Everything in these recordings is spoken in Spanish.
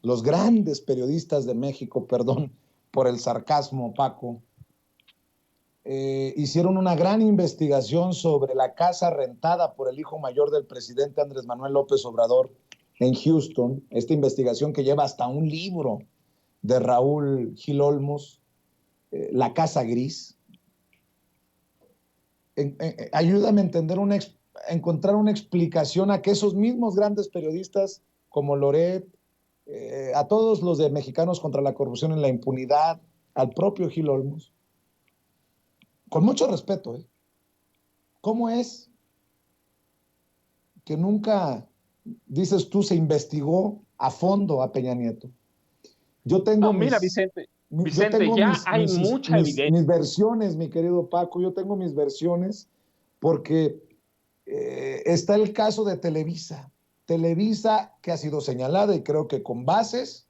los grandes periodistas de México, perdón por el sarcasmo, Paco, hicieron una gran investigación sobre la casa rentada por el hijo mayor del presidente Andrés Manuel López Obrador en Houston, esta investigación que lleva hasta un libro de Raúl Gil Olmos, La Casa Gris. Ayúdame a entender a encontrar una explicación a que esos mismos grandes periodistas como Loret, a todos los de Mexicanos contra la Corrupción y la Impunidad, al propio Gil Olmos, con mucho respeto, ¿cómo es que nunca, dices tú, se investigó a fondo a Peña Nieto? Yo No, tengo mira, mis, Vicente, yo Vicente, tengo ya hay mucha evidencia. mis versiones, mi querido Paco, yo tengo mis versiones porque está el caso de Televisa. Televisa que ha sido señalada y creo que con bases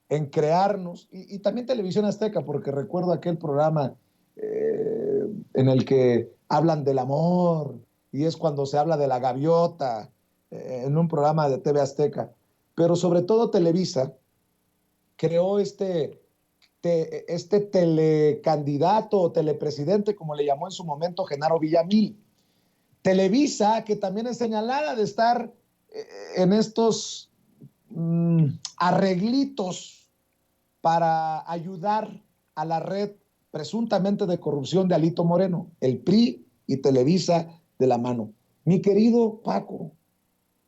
en crearnos, y también Televisión Azteca, porque recuerdo aquel programa en el que hablan del amor, y es cuando se habla de la gaviota, en un programa de TV Azteca, pero sobre todo Televisa creó este telecandidato o telepresidente, como le llamó en su momento Genaro Villamil. Televisa, que también es señalada de estar en estos arreglitos para ayudar a la red presuntamente de corrupción de Alito Moreno, el PRI y Televisa de la mano. Mi querido Paco,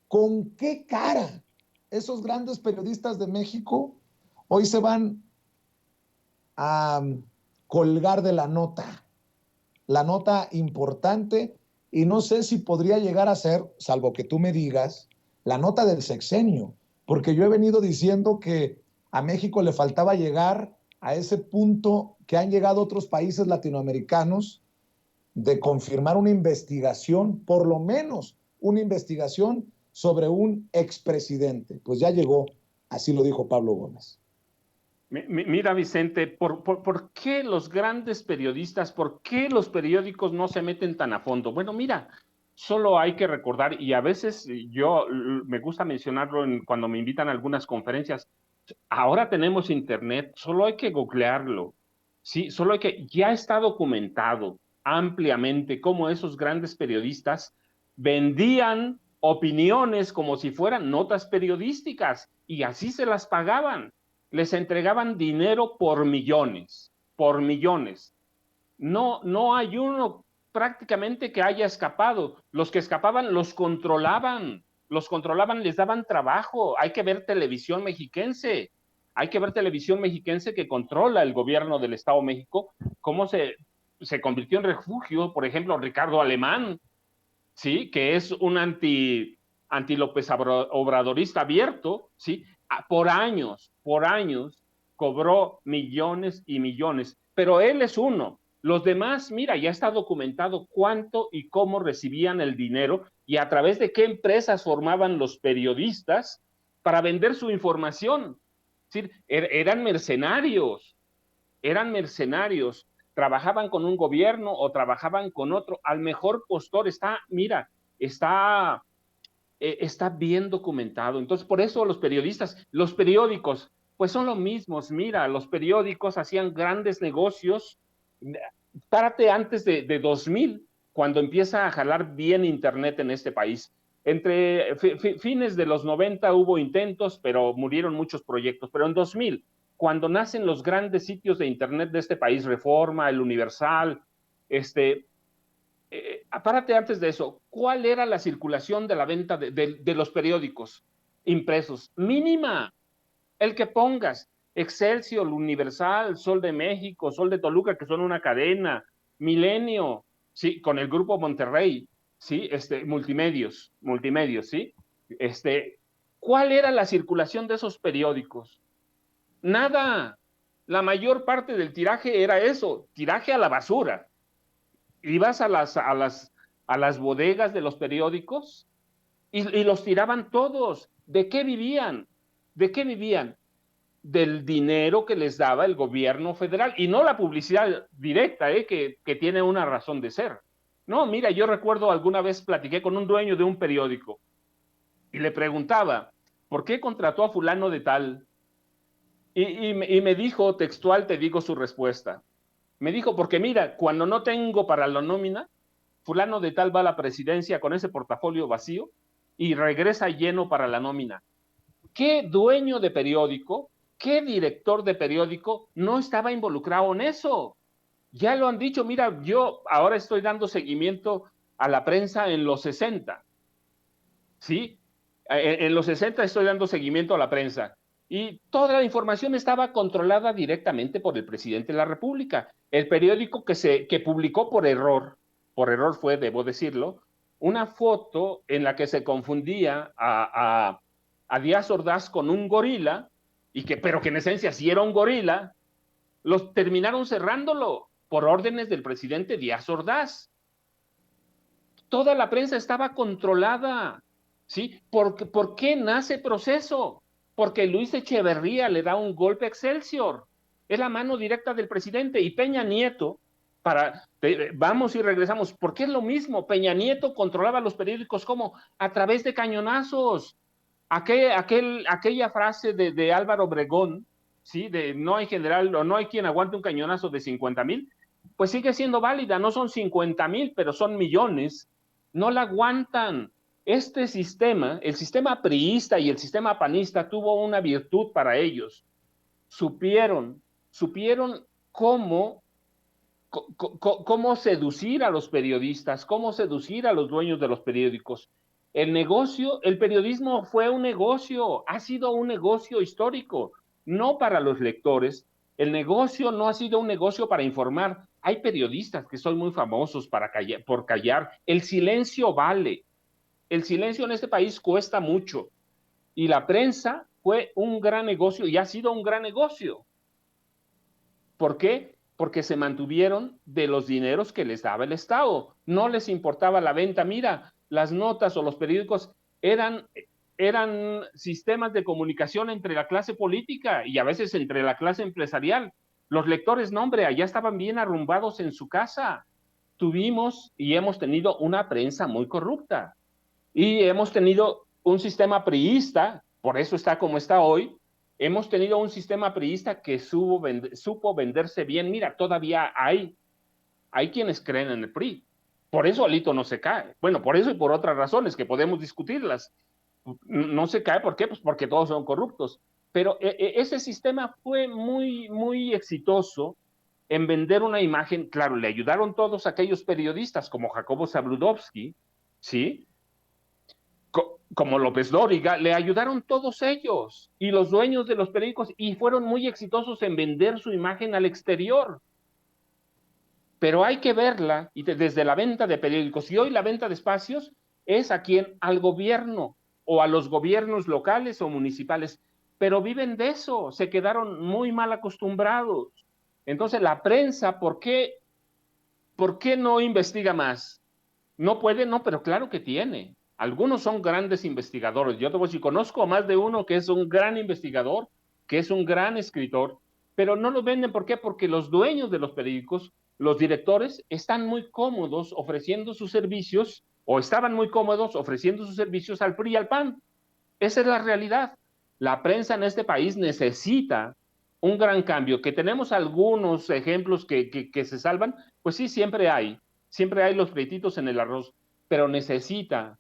¿con qué cara esos grandes periodistas de México hoy se van a colgar de la nota importante, y no sé si podría llegar a ser, salvo que tú me digas, la nota del sexenio, porque yo he venido diciendo que a México le faltaba llegar a ese punto que han llegado otros países latinoamericanos de confirmar una investigación, por lo menos una investigación sobre un expresidente. Pues ya llegó, así lo dijo Pablo Gómez. Mira, Vicente, ¿por qué los grandes periodistas, por qué los periódicos no se meten tan a fondo? Bueno, mira, solo hay que recordar, y a veces yo me gusta mencionarlo cuando me invitan a algunas conferencias, ahora tenemos internet, solo hay que googlearlo, ¿sí? Solo hay que, ya está documentado ampliamente cómo esos grandes periodistas vendían opiniones como si fueran notas periodísticas y así se las pagaban. Les entregaban dinero por millones, por millones. No, no hay uno prácticamente que haya escapado. Los que escapaban los controlaban, les daban trabajo. Hay que ver televisión mexiquense, hay que ver televisión mexiquense que controla el gobierno del Estado de México, cómo se convirtió en refugio, por ejemplo, Ricardo Alemán, ¿sí? Que es un anti López Obradorista abierto, ¿sí? Por años, cobró millones y millones, pero él es uno. Los demás, mira, ya está documentado cuánto y cómo recibían el dinero y a través de qué empresas formaban los periodistas para vender su información. ¿Sí? Eran mercenarios, trabajaban con un gobierno o trabajaban con otro, al mejor postor está, mira, está bien documentado. Entonces, por eso los periódicos, pues son los mismos. Mira, los periódicos hacían grandes negocios. Párate antes de 2000, cuando empieza a jalar bien Internet en este país. Entre fines de los 90 hubo intentos, pero murieron muchos proyectos. Pero en 2000, cuando nacen los grandes sitios de Internet de este país, Reforma, El Universal, apárate antes de eso, ¿cuál era la circulación de la venta de los periódicos impresos? Mínima, el que pongas. Excelsior, Universal, Sol de México, Sol de Toluca, que son una cadena, Milenio, sí, con el grupo Monterrey, sí, multimedios, sí. ¿Cuál era la circulación de esos periódicos? Nada. La mayor parte del tiraje era eso, tiraje a la basura. Ibas a las bodegas de los periódicos y los tiraban todos. ¿De qué vivían? ¿De qué vivían? Del dinero que les daba el gobierno federal y no la publicidad directa, que tiene una razón de ser. No, mira, yo recuerdo alguna vez platiqué con un dueño de un periódico y le preguntaba, ¿por qué contrató a fulano de tal? Y me dijo textual, te digo su respuesta. Me dijo, porque mira, cuando no tengo para la nómina, fulano de tal va a la presidencia con ese portafolio vacío y regresa lleno para la nómina. ¿Qué dueño de periódico, qué director de periódico no estaba involucrado en eso? Ya lo han dicho, mira, yo ahora estoy dando seguimiento a la prensa en los 60, ¿sí? En los 60 estoy dando seguimiento a la prensa y toda la información estaba controlada directamente por el presidente de la República. El periódico que publicó por error fue, debo decirlo, una foto en la que se confundía a Díaz Ordaz con un gorila, pero que en esencia sí era un gorila, los terminaron cerrándolo por órdenes del presidente Díaz Ordaz. Toda la prensa estaba controlada, ¿sí? ¿Por qué nace Proceso? Porque Luis Echeverría le da un golpe a Excelsior. Es la mano directa del presidente. Y Peña Nieto, vamos y regresamos, porque es lo mismo. Peña Nieto controlaba los periódicos como a través de cañonazos. Aquella frase de Álvaro Obregón, ¿sí? De no hay general o no hay quien aguante un cañonazo de 50,000, pues sigue siendo válida. No son 50,000, pero son millones. No la aguantan. Este sistema, el sistema priista y el sistema panista tuvo una virtud para ellos. Supieron cómo seducir a los periodistas, cómo seducir a los dueños de los periódicos. El periodismo fue un negocio, ha sido un negocio histórico, no para los lectores. El negocio no ha sido un negocio para informar. Hay periodistas que son muy famosos por callar. El silencio vale. El silencio en este país cuesta mucho. Y la prensa fue un gran negocio y ha sido un gran negocio. ¿Por qué? Porque se mantuvieron de los dineros que les daba el Estado. No les importaba la venta. Mira, las notas o los periódicos eran, eran sistemas de comunicación entre la clase política y a veces entre la clase empresarial. Los lectores, no, hombre, allá estaban bien arrumbados en su casa. Tuvimos y hemos tenido una prensa muy corrupta y hemos tenido un sistema priista, por eso está como está hoy. Hemos tenido un sistema priista que supo venderse bien. Mira, todavía hay quienes creen en el PRI. Por eso Alito no se cae. Bueno, por eso y por otras razones que podemos discutirlas. No se cae, ¿por qué? Pues porque todos son corruptos. Pero ese sistema fue muy, muy exitoso en vender una imagen. Claro, le ayudaron todos aquellos periodistas como Jacobo Zabludovsky, ¿sí? Como López Dóriga, le ayudaron todos ellos y los dueños de los periódicos y fueron muy exitosos en vender su imagen al exterior. Pero hay que verla y desde la venta de periódicos. Y hoy la venta de espacios es a quien, al gobierno o a los gobiernos locales o municipales. Pero viven de eso, se quedaron muy mal acostumbrados. Entonces la prensa, ¿por qué no investiga más? No puede, no, pero claro que tiene. Algunos son grandes investigadores. Yo te voy a decir, conozco a más de uno que es un gran investigador, que es un gran escritor, pero no lo venden. ¿Por qué? Porque los dueños de los periódicos, los directores, están muy cómodos ofreciendo sus servicios o estaban muy cómodos ofreciendo sus servicios al PRI y al PAN. Esa es la realidad. La prensa en este país necesita un gran cambio. Que tenemos algunos ejemplos que se salvan, pues sí, siempre hay los pleititos en el arroz, pero necesita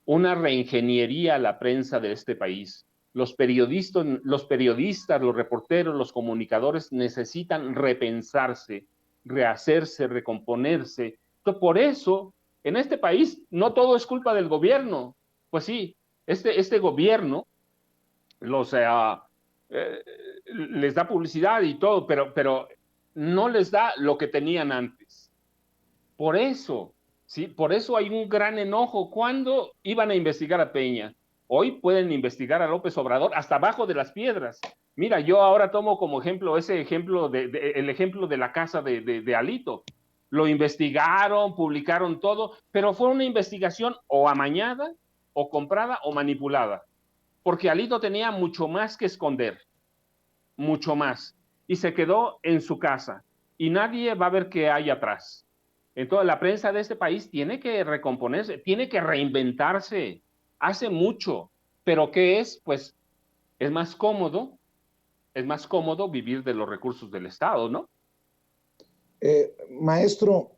una reingeniería la prensa de este país. Los reporteros, los comunicadores necesitan repensarse, rehacerse, recomponerse. Entonces, por eso, en este país, no todo es culpa del gobierno. Pues sí, este gobierno los, les da publicidad y todo, pero no les da lo que tenían antes. Por eso, ¿sí? Por eso hay un gran enojo. ¿Cuándo iban a investigar a Peña? Hoy pueden investigar a López Obrador hasta abajo de las piedras. Mira, yo ahora tomo como ejemplo el ejemplo de la casa de Alito. Lo investigaron, publicaron todo, pero fue una investigación o amañada, o comprada, o manipulada. Porque Alito tenía mucho más que esconder, mucho más. Y se quedó en su casa. Y nadie va a ver qué hay atrás. Entonces, la prensa de este país tiene que recomponerse, tiene que reinventarse. Hace mucho. Pero ¿qué es? Pues es más cómodo es más cómodo vivir de los recursos del Estado, ¿no? Maestro,